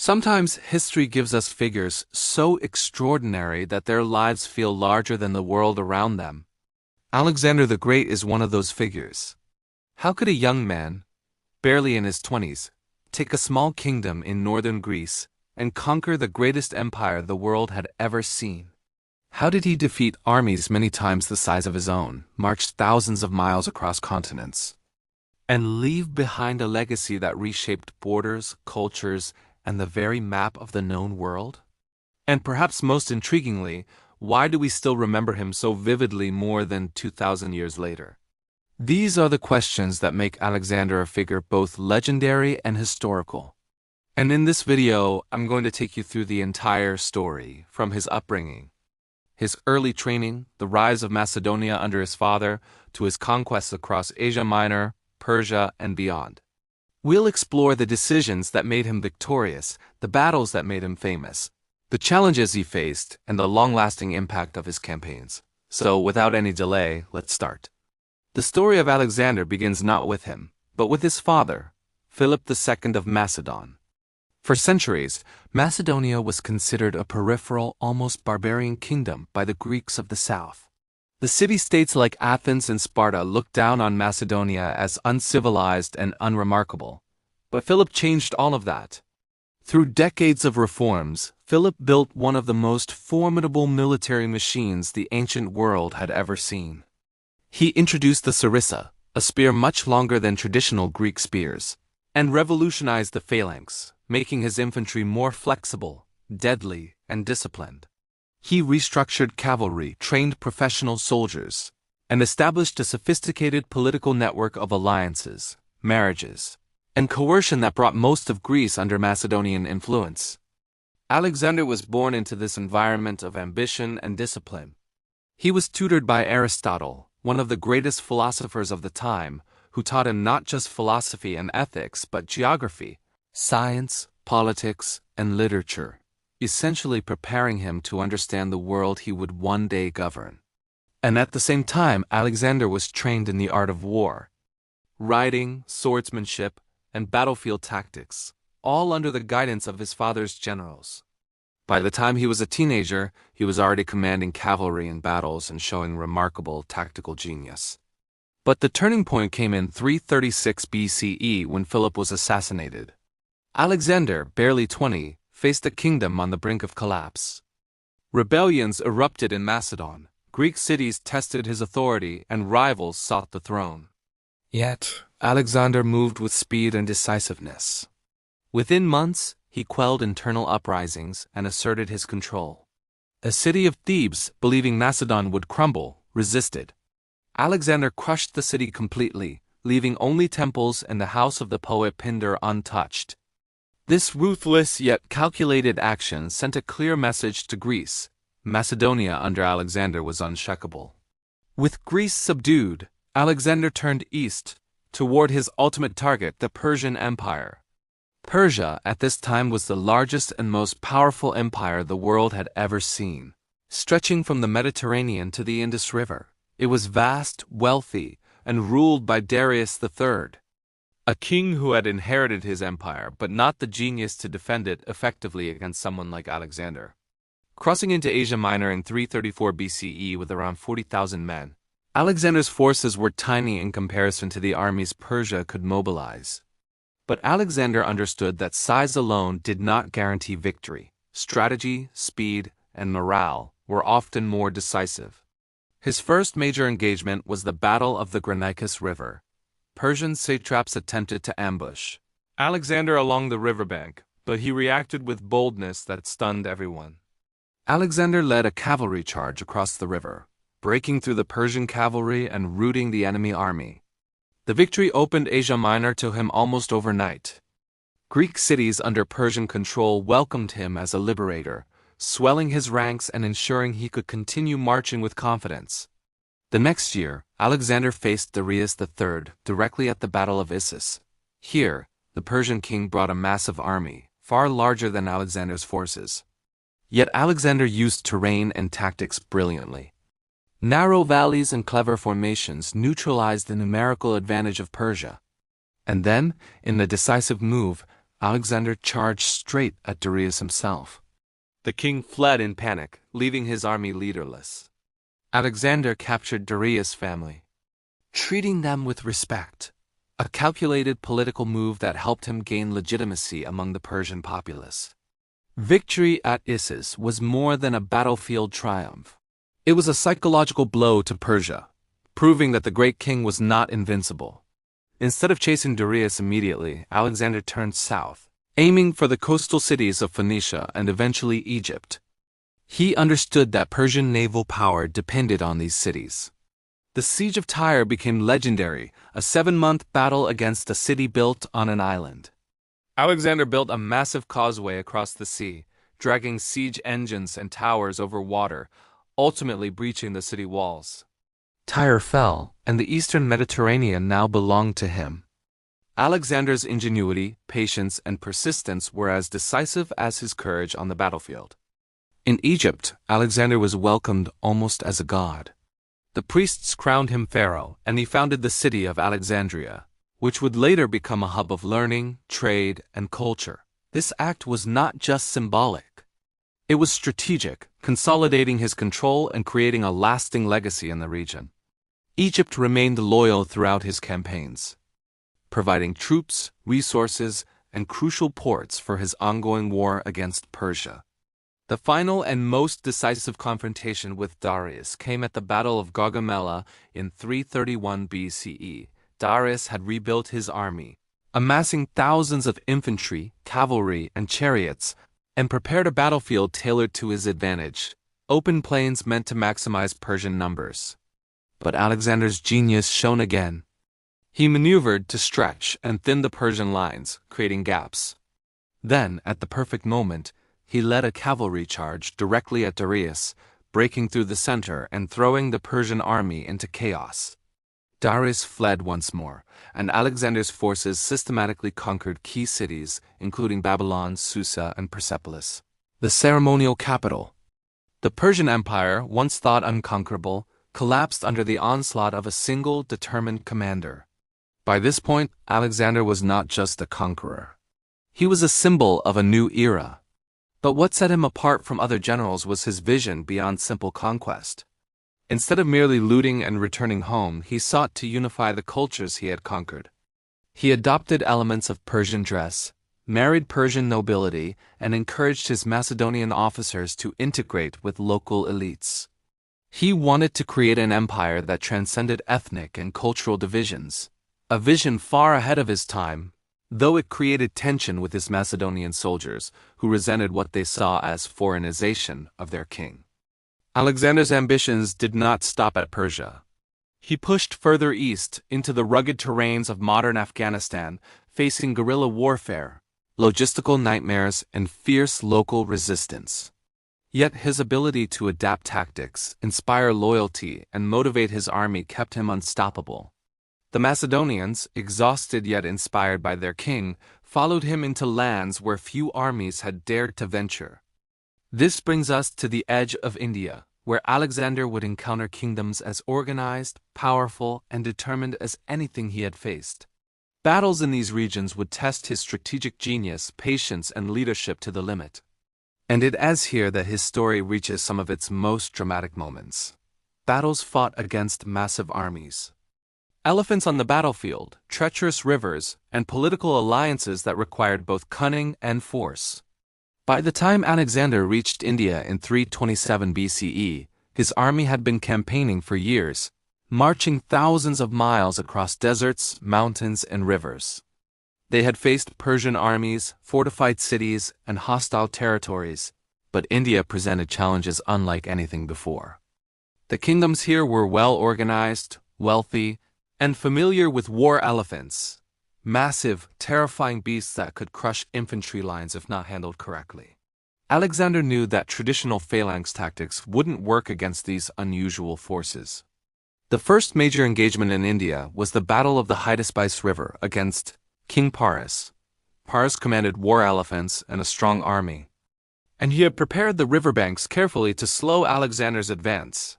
Sometimes history gives us figures so extraordinary that their lives feel larger than the world around them. Alexander the Great is one of those figures. How could a young man, barely in his 20s, take a small kingdom in northern Greece and conquer the greatest empire the world had ever seen? How did he defeat armies many times the size of his own, march thousands of miles across continents, and leave behind a legacy that reshaped borders, cultures, and the very map of the known world? And perhaps most intriguingly, why do we still remember him so vividly more than 2,000 years later? These are the questions that make Alexander a figure both legendary and historical. And in this video, I'm going to take you through the entire story, from his upbringing, his early training, the rise of Macedonia under his father, to his conquests across Asia Minor, Persia, and beyond. We'll explore the decisions that made him victorious, the battles that made him famous, the challenges he faced, and the long-lasting impact of his campaigns. So, without any delay, let's start. The story of Alexander begins not with him, but with his father, Philip II of Macedon. For centuries, Macedonia was considered a peripheral, almost barbarian kingdom by the Greeks of the south. The city-states like Athens and Sparta looked down on Macedonia as uncivilized and unremarkable. But Philip changed all of that. Through decades of reforms, Philip built one of the most formidable military machines the ancient world had ever seen. He introduced the sarissa, a spear much longer than traditional Greek spears, and revolutionized the phalanx, making his infantry more flexible, deadly, and disciplined. He restructured cavalry, trained professional soldiers, and established a sophisticated political network of alliances, marriages, and coercion that brought most of Greece under Macedonian influence. Alexander was born into this environment of ambition and discipline. He was tutored by Aristotle, one of the greatest philosophers of the time, who taught him not just philosophy and ethics but geography, science, politics, and literature, essentially preparing him to understand the world he would one day govern. And at the same time, Alexander was trained in the art of war, riding, swordsmanship, and battlefield tactics, all under the guidance of his father's generals. By the time he was a teenager, he was already commanding cavalry in battles and showing remarkable tactical genius. But the turning point came in 336 BCE when Philip was assassinated. Alexander, barely 20, faced a kingdom on the brink of collapse. Rebellions erupted in Macedon, Greek cities tested his authority, and rivals sought the throne. Yet, Alexander moved with speed and decisiveness. Within months, he quelled internal uprisings and asserted his control. A city of Thebes, believing Macedon would crumble, resisted. Alexander crushed the city completely, leaving only temples and the house of the poet Pindar untouched. This ruthless yet calculated action sent a clear message to Greece: Macedonia under Alexander was unshakable. With Greece subdued, Alexander turned east, toward his ultimate target, the Persian Empire. Persia at this time was the largest and most powerful empire the world had ever seen. Stretching from the Mediterranean to the Indus River, it was vast, wealthy, and ruled by Darius III, a king who had inherited his empire but not the genius to defend it effectively against someone like Alexander. Crossing into Asia Minor in 334 BCE with around 40,000 men, Alexander's forces were tiny in comparison to the armies Persia could mobilize. But Alexander understood that size alone did not guarantee victory. Strategy, speed, and morale were often more decisive. His first major engagement was the Battle of the Granicus River. Persian satraps attempted to ambush Alexander along the riverbank, but he reacted with boldness that stunned everyone. Alexander led a cavalry charge across the river, breaking through the Persian cavalry and routing the enemy army. The victory opened Asia Minor to him almost overnight. Greek cities under Persian control welcomed him as a liberator, swelling his ranks and ensuring he could continue marching with confidence. The next year, Alexander faced Darius III directly at the Battle of Issus. Here, the Persian king brought a massive army, far larger than Alexander's forces. Yet Alexander used terrain and tactics brilliantly. Narrow valleys and clever formations neutralized the numerical advantage of Persia. And then, in the decisive move, Alexander charged straight at Darius himself. The king fled in panic, leaving his army leaderless. Alexander captured Darius' family, treating them with respect, a calculated political move that helped him gain legitimacy among the Persian populace. Victory at Issus was more than a battlefield triumph. It was a psychological blow to Persia, proving that the great king was not invincible. Instead of chasing Darius immediately, Alexander turned south, aiming for the coastal cities of Phoenicia and eventually Egypt. He understood that Persian naval power depended on these cities. The Siege of Tyre became legendary, a 7-month battle against a city built on an island. Alexander built a massive causeway across the sea, dragging siege engines and towers over water, ultimately breaching the city walls. Tyre fell, and the eastern Mediterranean now belonged to him. Alexander's ingenuity, patience, and persistence were as decisive as his courage on the battlefield. In Egypt, Alexander was welcomed almost as a god. The priests crowned him pharaoh, and he founded the city of Alexandria, which would later become a hub of learning, trade, and culture. This act was not just symbolic. It was strategic, consolidating his control and creating a lasting legacy in the region. Egypt remained loyal throughout his campaigns, providing troops, resources, and crucial ports for his ongoing war against Persia. The final and most decisive confrontation with Darius came at the Battle of Gaugamela in 331 BCE. Darius had rebuilt his army, amassing thousands of infantry, cavalry, and chariots, and prepared a battlefield tailored to his advantage. Open plains meant to maximize Persian numbers. But Alexander's genius shone again. He maneuvered to stretch and thin the Persian lines, creating gaps. Then, at the perfect moment, he led a cavalry charge directly at Darius, breaking through the center and throwing the Persian army into chaos. Darius fled once more, and Alexander's forces systematically conquered key cities, including Babylon, Susa, and Persepolis, the ceremonial capital. The Persian Empire, once thought unconquerable, collapsed under the onslaught of a single determined commander. By this point, Alexander was not just a conqueror. He was a symbol of a new era. But what set him apart from other generals was his vision beyond simple conquest. Instead of merely looting and returning home, he sought to unify the cultures he had conquered. He adopted elements of Persian dress, married Persian nobility, and encouraged his Macedonian officers to integrate with local elites. He wanted to create an empire that transcended ethnic and cultural divisions, a vision far ahead of his time, though it created tension with his Macedonian soldiers, who resented what they saw as foreignization of their king. Alexander's ambitions did not stop at Persia. He pushed further east into the rugged terrains of modern Afghanistan, facing guerrilla warfare, logistical nightmares, and fierce local resistance. Yet his ability to adapt tactics, inspire loyalty, and motivate his army kept him unstoppable. The Macedonians, exhausted yet inspired by their king, followed him into lands where few armies had dared to venture. This brings us to the edge of India, where Alexander would encounter kingdoms as organized, powerful, and determined as anything he had faced. Battles in these regions would test his strategic genius, patience, and leadership to the limit. And it is here that his story reaches some of its most dramatic moments. Battles fought against massive armies. Elephants on the battlefield, treacherous rivers, and political alliances that required both cunning and force. By the time Alexander reached India in 327 BCE, his army had been campaigning for years, marching thousands of miles across deserts, mountains, and rivers. They had faced Persian armies, fortified cities, and hostile territories, but India presented challenges unlike anything before. The kingdoms here were well organized, wealthy, and familiar with war elephants, massive, terrifying beasts that could crush infantry lines if not handled correctly. Alexander knew that traditional phalanx tactics wouldn't work against these unusual forces. The first major engagement in India was the Battle of the Hydaspes River against King Paris. Paris commanded war elephants and a strong army, and he had prepared the riverbanks carefully to slow Alexander's advance.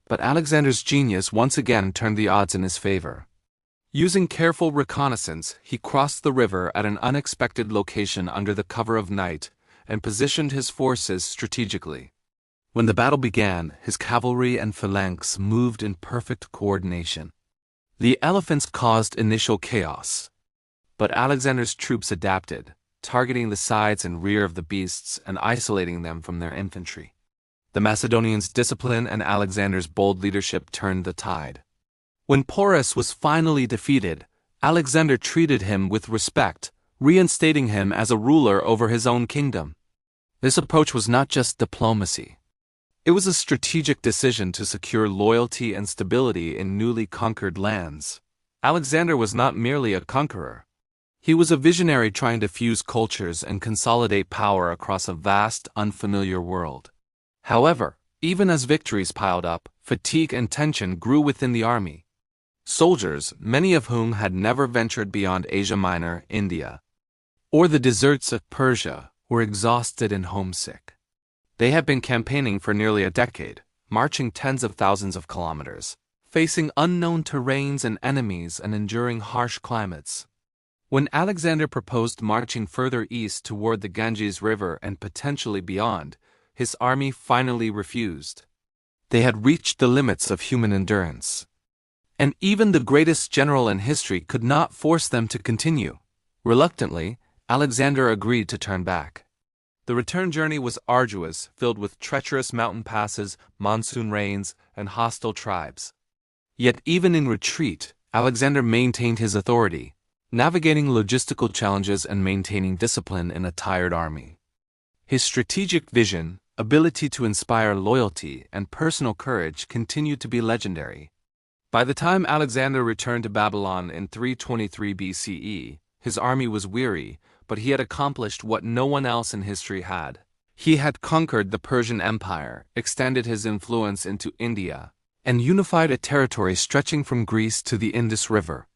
But Alexander's genius once again turned the odds in his favor. Using careful reconnaissance, he crossed the river at an unexpected location under the cover of night and positioned his forces strategically. When the battle began, his cavalry and phalanx moved in perfect coordination. The elephants caused initial chaos, but Alexander's troops adapted, targeting the sides and rear of the beasts and isolating them from their infantry. The Macedonians' discipline and Alexander's bold leadership turned the tide. When Porus was finally defeated, Alexander treated him with respect, reinstating him as a ruler over his own kingdom. This approach was not just diplomacy. It was a strategic decision to secure loyalty and stability in newly conquered lands. Alexander was not merely a conqueror. He was a visionary trying to fuse cultures and consolidate power across a vast, unfamiliar world. However, even as victories piled up, fatigue and tension grew within the army. Soldiers, many of whom had never ventured beyond Asia Minor, India, or the deserts of Persia, were exhausted and homesick. They had been campaigning for nearly a decade, marching tens of thousands of kilometers, facing unknown terrains and enemies and enduring harsh climates. When Alexander proposed marching further east toward the Ganges River and potentially beyond, his army finally refused. They had reached the limits of human endurance. And even the greatest general in history could not force them to continue. Reluctantly, Alexander agreed to turn back. The return journey was arduous, filled with treacherous mountain passes, monsoon rains, and hostile tribes. Yet even in retreat, Alexander maintained his authority, navigating logistical challenges and maintaining discipline in a tired army. His strategic vision, ability to inspire loyalty, and personal courage continued to be legendary. By the time Alexander returned to Babylon in 323 BCE, his army was weary, but he had accomplished what no one else in history had. He had conquered the Persian Empire, extended his influence into India, and unified a territory stretching from Greece to the Indus River.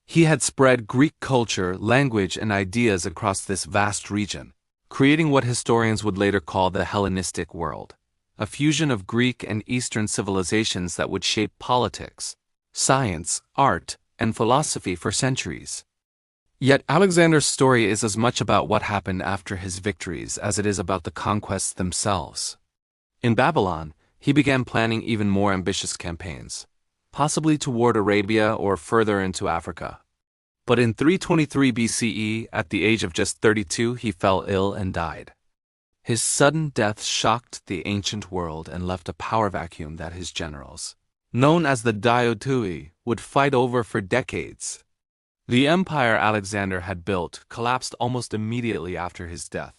He had spread Greek culture, language, and ideas across this vast region, creating what historians would later call the Hellenistic world, a fusion of Greek and Eastern civilizations that would shape politics, science, art, and philosophy for centuries. Yet Alexander's story is as much about what happened after his victories as it is about the conquests themselves. In Babylon, he began planning even more ambitious campaigns, possibly toward Arabia or further into Africa. But in 323 BCE, at the age of just 32, he fell ill and died. His sudden death shocked the ancient world and left a power vacuum that his generals, known as the Diotui, would fight over for decades. The empire Alexander had built collapsed almost immediately after his death.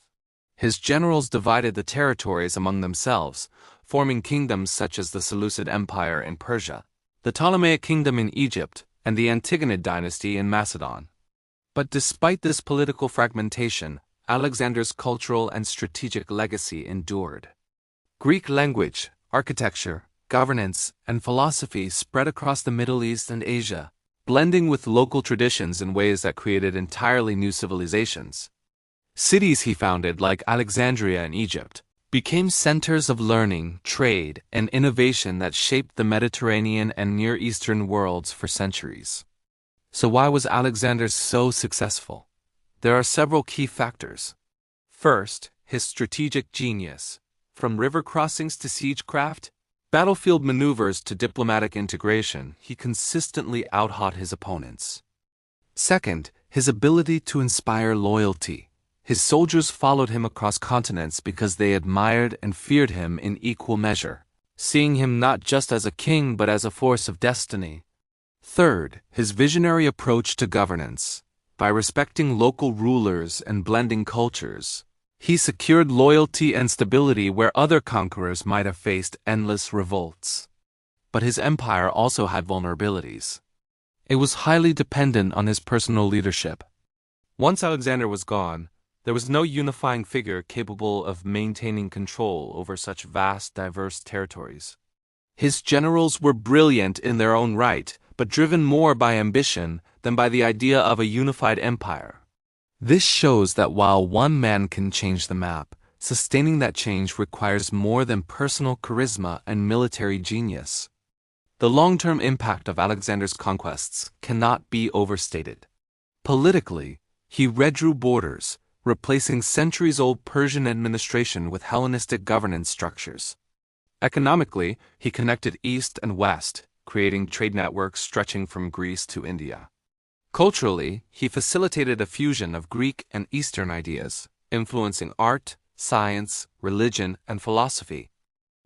His generals divided the territories among themselves, forming kingdoms such as the Seleucid Empire in Persia, the Ptolemaic kingdom in Egypt, and the Antigonid dynasty in Macedon. But despite this political fragmentation, Alexander's cultural and strategic legacy endured. Greek language, architecture, governance, and philosophy spread across the Middle East and Asia, blending with local traditions in ways that created entirely new civilizations. Cities he founded, like Alexandria in Egypt, became centers of learning, trade, and innovation that shaped the Mediterranean and Near Eastern worlds for centuries. So why was Alexander so successful? There are several key factors. First, his strategic genius. From river crossings to siegecraft, battlefield maneuvers to diplomatic integration, he consistently outthought his opponents. Second, his ability to inspire loyalty. His soldiers followed him across continents because they admired and feared him in equal measure, seeing him not just as a king but as a force of destiny. Third, his visionary approach to governance. By respecting local rulers and blending cultures, he secured loyalty and stability where other conquerors might have faced endless revolts. But his empire also had vulnerabilities. It was highly dependent on his personal leadership. Once Alexander was gone, there was no unifying figure capable of maintaining control over such vast, diverse territories. His generals were brilliant in their own right, but driven more by ambition than by the idea of a unified empire. This shows that while one man can change the map, sustaining that change requires more than personal charisma and military genius. The long-term impact of Alexander's conquests cannot be overstated. Politically, he redrew borders, replacing centuries-old Persian administration with Hellenistic governance structures. Economically, he connected East and West, creating trade networks stretching from Greece to India. Culturally, he facilitated a fusion of Greek and Eastern ideas, influencing art, science, religion, and philosophy.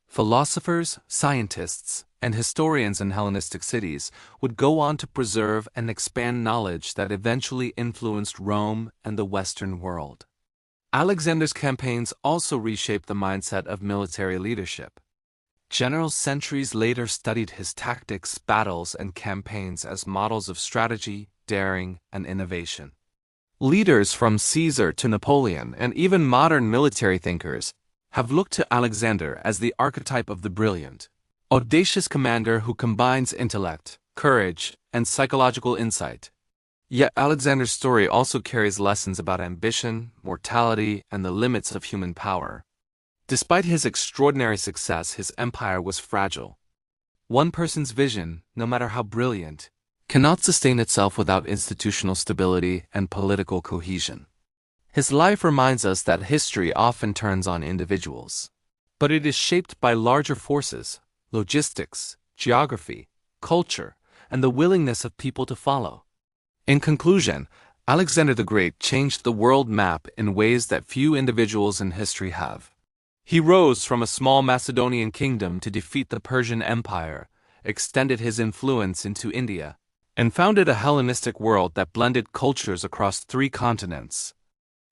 Philosophers, scientists, and historians in Hellenistic cities would go on to preserve and expand knowledge that eventually influenced Rome and the Western world. Alexander's campaigns also reshaped the mindset of military leadership. Generals centuries later studied his tactics, battles, and campaigns as models of strategy, daring, and innovation. Leaders from Caesar to Napoleon, and even modern military thinkers, have looked to Alexander as the archetype of the brilliant, audacious commander who combines intellect, courage, and psychological insight. Yet Alexander's story also carries lessons about ambition, mortality, and the limits of human power. Despite his extraordinary success, his empire was fragile. One person's vision, no matter how brilliant, cannot sustain itself without institutional stability and political cohesion. His life reminds us that history often turns on individuals, but it is shaped by larger forces, logistics, geography, culture, and the willingness of people to follow. In conclusion, Alexander the Great changed the world map in ways that few individuals in history have. He rose from a small Macedonian kingdom to defeat the Persian Empire, extended his influence into India, and founded a Hellenistic world that blended cultures across 3 continents.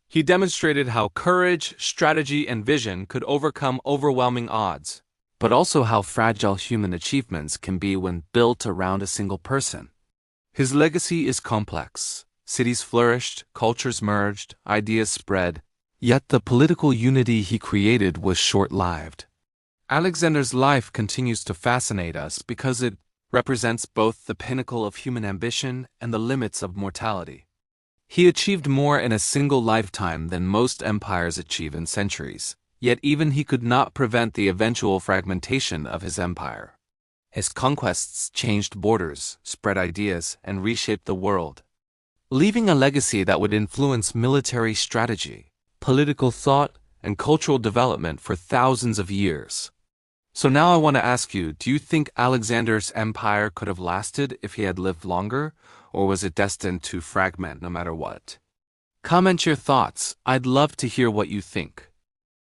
He demonstrated how courage, strategy, and vision could overcome overwhelming odds, but also how fragile human achievements can be when built around a single person. His legacy is complex. Cities flourished, cultures merged, ideas spread, yet the political unity he created was short-lived. Alexander's life continues to fascinate us because it represents both the pinnacle of human ambition and the limits of mortality. He achieved more in a single lifetime than most empires achieve in centuries, yet even he could not prevent the eventual fragmentation of his empire. His conquests changed borders, spread ideas, and reshaped the world, leaving a legacy that would influence military strategy, political thought, and cultural development for thousands of years. So now I want to ask you, do you think Alexander's empire could have lasted if he had lived longer, or was it destined to fragment no matter what? Comment your thoughts. I'd love to hear what you think.